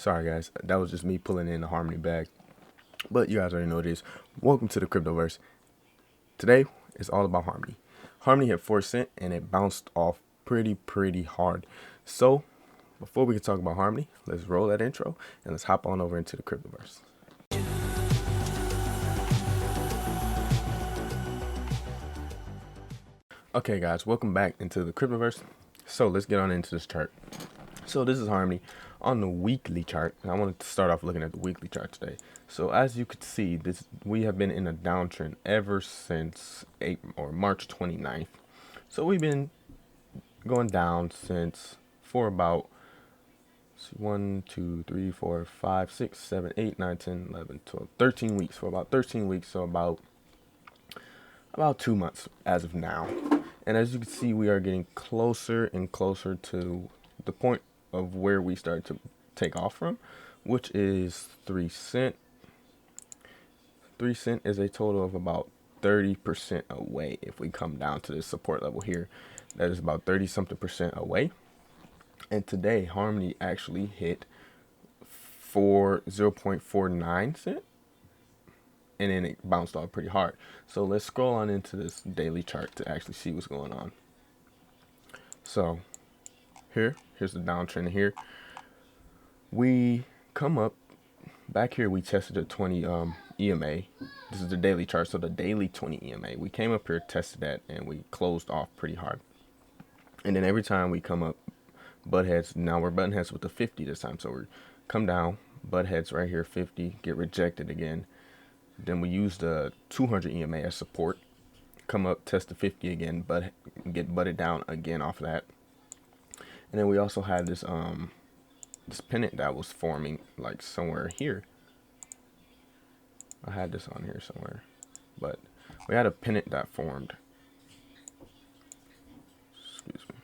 Sorry guys, that was just me pulling in the Harmony bag. But you guys already know what it is. Welcome to the Cryptoverse. Today is all about Harmony. Harmony hit 4 cent and it bounced off pretty hard. So before we can talk about Harmony, let's roll that intro and let's hop on over into the Cryptoverse. Okay guys, welcome back into the Cryptoverse. So let's get on into this chart. So this is Harmony on the weekly chart. I wanted to start off looking at the weekly chart today. So as you could see, we have been in a downtrend ever since March 29th. So we've been going down for about 1, 2, 3, 4, 5, 6, 7, 8, 9, 10, 11, 12, 13 weeks. For about 13 weeks, so about 2 months as of now. And as you can see, we are getting closer and closer to the point of where we start to take off from, which is 3 cent. 3 cent is a total of about 30% away. If we come down to this support level here, that is about 30 something percent away. And today Harmony actually hit 0.49 cent, and then it bounced off pretty hard. So let's scroll on into this daily chart to actually see what's going on. So here's the downtrend here. We come up back here. We tested a 20 EMA. This is the daily chart, so the daily 20 EMA. We came up here, tested that, and we closed off pretty hard. And then every time we come up, butt heads. Now we're button heads with the 50 this time. So we come down, butt heads right here, 50, get rejected again. Then we use the 200 EMA as support. Come up, test the 50 again, but get butted down again off of that. And then we also had this this pennant that was forming like somewhere here. I had this on here somewhere, but we had a pennant that formed. Excuse me.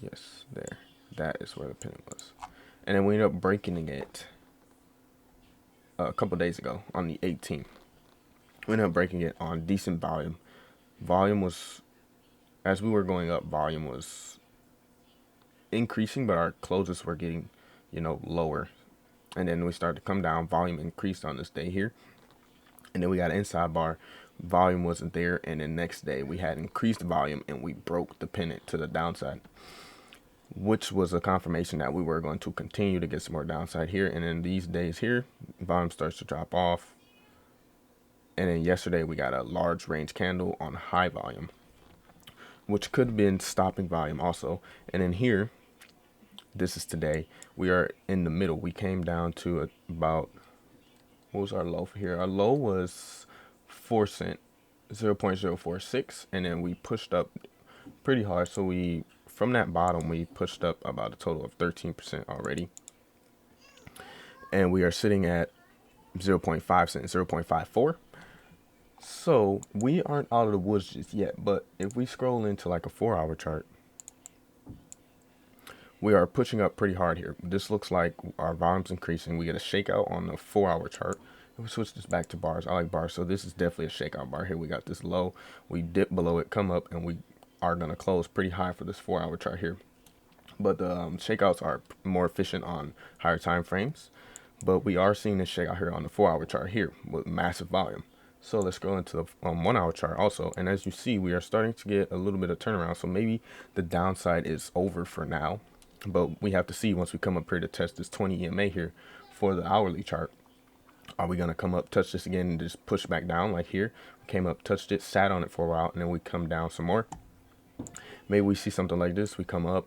Yes, there. That is where the pennant was. And then we ended up breaking it a couple days ago on the 18th. We ended up breaking it on decent volume. Volume was, as we were going up, volume was increasing, but our closes were getting, lower. And then we started to come down. Volume increased on this day here. And then we got an inside bar. Volume wasn't there. And then next day we had increased volume and we broke the pennant to the downside, which was a confirmation that we were going to continue to get some more downside here. And then these days here, volume starts to drop off. And then yesterday we got a large range candle on high volume, which could have been stopping volume also. And then here, this is today, we are in the middle. We came down to about, what was our low for here? Our low was 4 cent, 0.046, and then we pushed up pretty hard. So from that bottom, we pushed up about a total of 13% already. And we are sitting at 0.5 cent, 0.54. So we aren't out of the woods just yet, but if we scroll into like a 4-hour chart, we are pushing up pretty hard here. This looks like our volume's increasing. We get a shakeout on the 4-hour chart. We switch this back to bars. I like bars, so this is definitely a shakeout bar here. We got this low, we dip below it, come up, and we are going to close pretty high for this 4-hour chart here. But the shakeouts are more efficient on higher time frames. But we are seeing this shakeout here on the 4-hour chart here with massive volume. So let's go into the 1-hour chart also. And as you see, we are starting to get a little bit of turnaround. So maybe the downside is over for now. But we have to see once we come up here to test this 20 EMA here for the hourly chart. Are we going to come up, touch this again, and just push back down like here? We came up, touched it, sat on it for a while, and then we come down some more. Maybe we see something like this. We come up,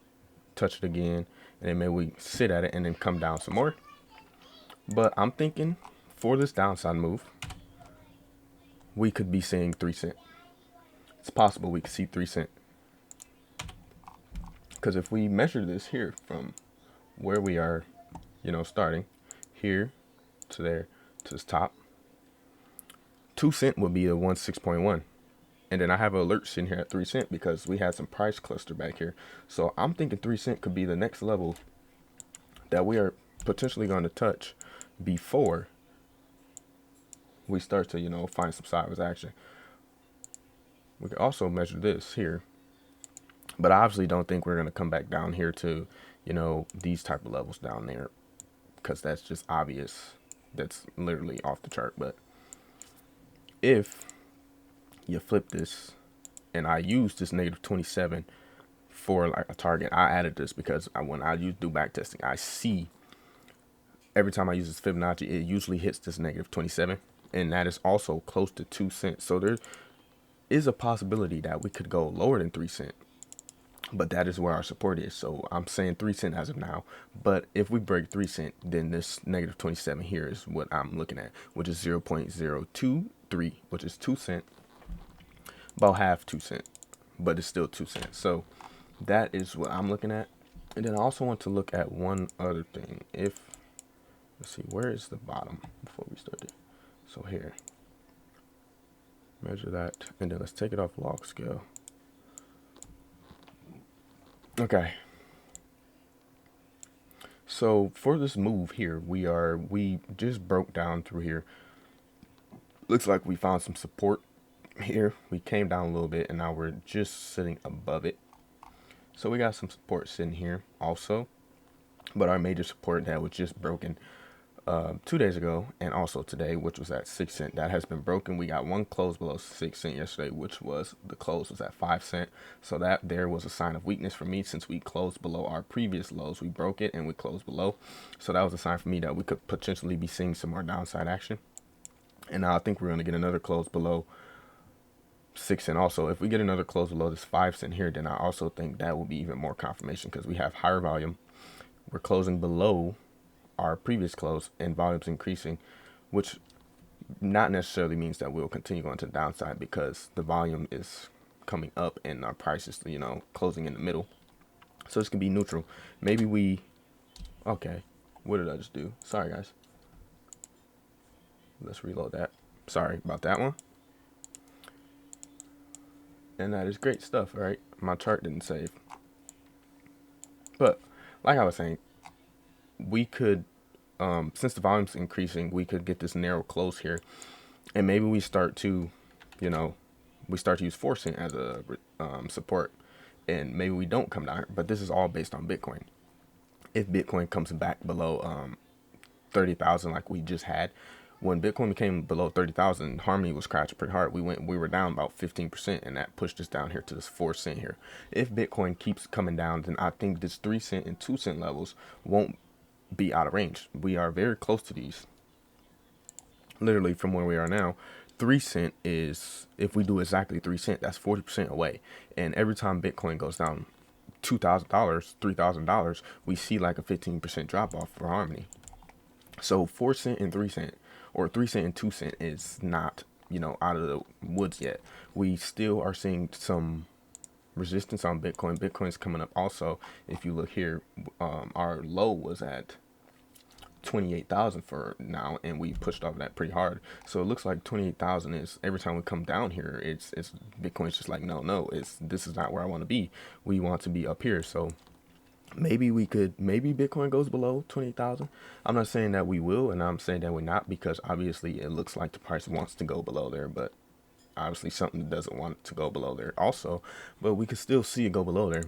touch it again, and then maybe we sit at it and then come down some more. But I'm thinking for this downside move, we could be seeing 3 cent. It's possible we could see 3 cent. Because if we measure this here from where we are, starting here to there to this top, 2 cent would be a 16.1. And then I have an alert sitting here at 3 cent because we had some price cluster back here. So I'm thinking 3 cent could be the next level that we are potentially going to touch before we start to, find some sideways action. We can also measure this here, but I obviously don't think we're going to come back down here to, these type of levels down there. because that's just obvious. That's literally off the chart. But if you flip this, and I use this negative 27 for like a target, I added this because when I do back testing, I see every time I use this Fibonacci, it usually hits this negative 27, and that is also close to 2 cents. So there is a possibility that we could go lower than 3 cents, but that is where our support is. So I'm saying 3 cents as of now, but if we break 3 cents, then this negative 27 here is what I'm looking at, which is 0.023, which is 2 cents, about half 2 cents, but it's still 2 cents. So that is what I'm looking at. And then I also want to look at one other thing. Let's see, where is the bottom before we start it? So here, measure that, and then let's take it off log scale. Okay. So for this move here, we just broke down through here. Looks like we found some support here. We came down a little bit, and now we're just sitting above it. So we got some support sitting here also, but our major support that was just broken 2 days ago, and also today, which was at 6 cents, that has been broken. We got one close below 6 cents yesterday, which was the close was at 5 cents. So that there was a sign of weakness for me, since we closed below our previous lows. We broke it and we closed below, so that was a sign for me that we could potentially be seeing some more downside action. And now I think we're going to get another close below 6 cents. Also, if we get another close below this 5 cent here, then I also think that will be even more confirmation, because we have higher volume. We're closing below our previous close, and volume's increasing, which not necessarily means that we'll continue going to the downside, because the volume is coming up and our price is, closing in the middle. So this can be neutral. Maybe okay, what did I just do? Sorry guys, let's reload that. Sorry about that one. And that is great stuff, right? My chart didn't save, but like I was saying, we could, since the volume's increasing, we could get this narrow close here, and maybe we start to, use 4 cent as a support, and maybe we don't come down here. But this is all based on Bitcoin. If Bitcoin comes back below 30,000 like we just had, when Bitcoin became below 30,000, Harmony was crashing pretty hard. We were down about 15%, and that pushed us down here to this 4 cent here. If Bitcoin keeps coming down, then I think this 3 cent and 2 cent levels won't be out of range. We are very close to these. Literally from where we are now, 3 cent is, if we do exactly 3 cent, that's 40% away. And every time Bitcoin goes down $2,000, $3,000, we see like a 15% drop off for Harmony. So 4 cent and 3 cent, or 3 cent and 2 cent, is not, out of the woods yet. We still are seeing some resistance on Bitcoin. Bitcoin's coming up also. If you look here, our low was at 28,000 for now, and we pushed off that pretty hard. So it looks like 28,000 is, every time we come down here, it's Bitcoin's just like, no, this is not where I want to be. We want to be up here. So maybe Bitcoin goes below 20,000. I'm not saying that we will, and I'm saying that we're not, because obviously it looks like the price wants to go below there, but obviously something doesn't want to go below there also. But we could still see it go below there.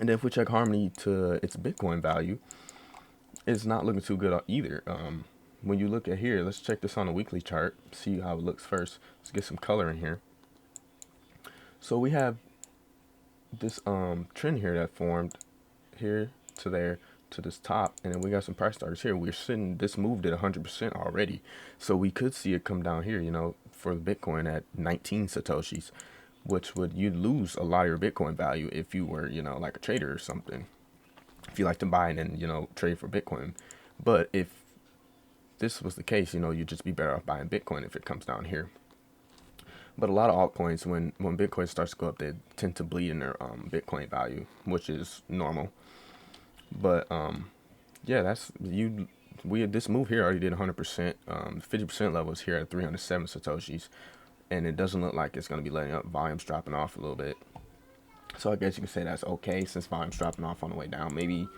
And then if we check Harmony to its Bitcoin value, it's not looking too good either. When you look at here, let's check this on a weekly chart, see how it looks first. Let's get some color in here. So we have this trend here that formed here to there to this top, and then we got some price starters here. We're sitting, this moved at 100% already, so we could see it come down here, for the Bitcoin at 19 satoshis, which you'd lose a lot of your Bitcoin value if you were, like a trader or something, if you like to buy and then, trade for Bitcoin. But if this was the case, you'd just be better off buying Bitcoin if it comes down here. But a lot of altcoins, when Bitcoin starts to go up, they tend to bleed in their Bitcoin value, which is normal. But yeah, that's this move here already did 100%. 50% level is here at 307 satoshis, and it doesn't look like it's going to be letting up. Volume's dropping off a little bit, so I guess you can say that's okay, since volume's dropping off on the way down. Maybe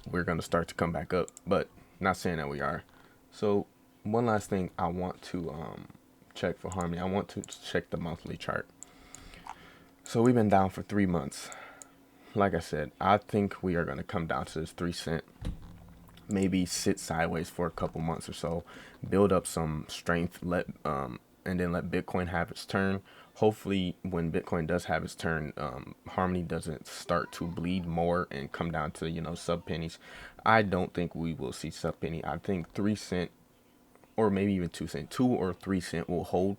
we're going to start to come back up, but not saying that we are. So one last thing I want to check for Harmony, I want to check the monthly chart. So we've been down for 3 months. Like I said, I think we are going to come down to this 3 cent maybe sit sideways for a couple months or so, build up some strength, and then let Bitcoin have its turn. Hopefully, when Bitcoin does have its turn, Harmony doesn't start to bleed more and come down to sub pennies. I don't think we will see sub penny. I think 3 cent or maybe even 2 cent, 2 or 3 cent will hold.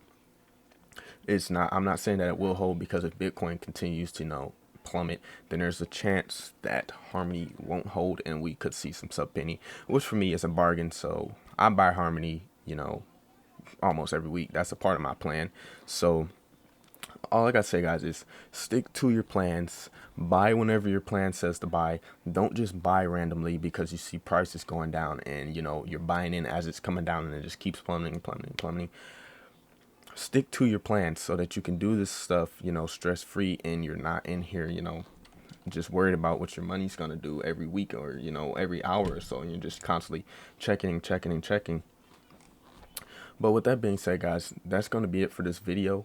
It's not. I'm not saying that it will hold, because if Bitcoin continues to plummet, then there's a chance that Harmony won't hold, and we could see some sub penny, which for me is a bargain. So I buy Harmony, almost every week. That's a part of my plan. So all I gotta say, guys, is stick to your plans. Buy whenever your plan says to buy. Don't just buy randomly because you see prices going down, and you're buying in as it's coming down, and it just keeps plummeting, plummeting, plummeting. Stick to your plans so that you can do this stuff, stress free, and you're not in here, just worried about what your money's gonna do every week, or every hour or so, and you're just constantly checking, checking, and checking. But with that being said, guys, that's gonna be it for this video.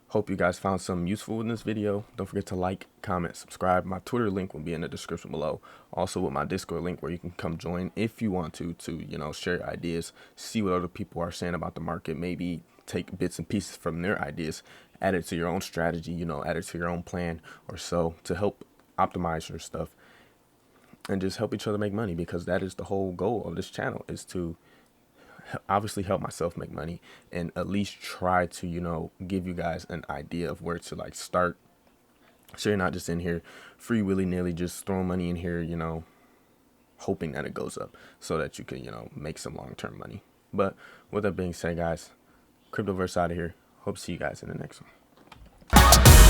Hope you guys found something useful in this video. Don't forget to like, comment, subscribe. My Twitter link will be in the description below. Also with my Discord link, where you can come join if you want to share ideas, see what other people are saying about the market, maybe take bits and pieces from their ideas, add it to your own strategy, add it to your own plan or so, to help optimize your stuff and just help each other make money, because that is the whole goal of this channel, is to obviously help myself make money, and at least try to give you guys an idea of where to start, so you're not just in here free willy-nilly just throwing money in here, hoping that it goes up, so that you can make some long-term money. But with that being said, guys, Cryptoverse out of here. Hope to see you guys in the next one.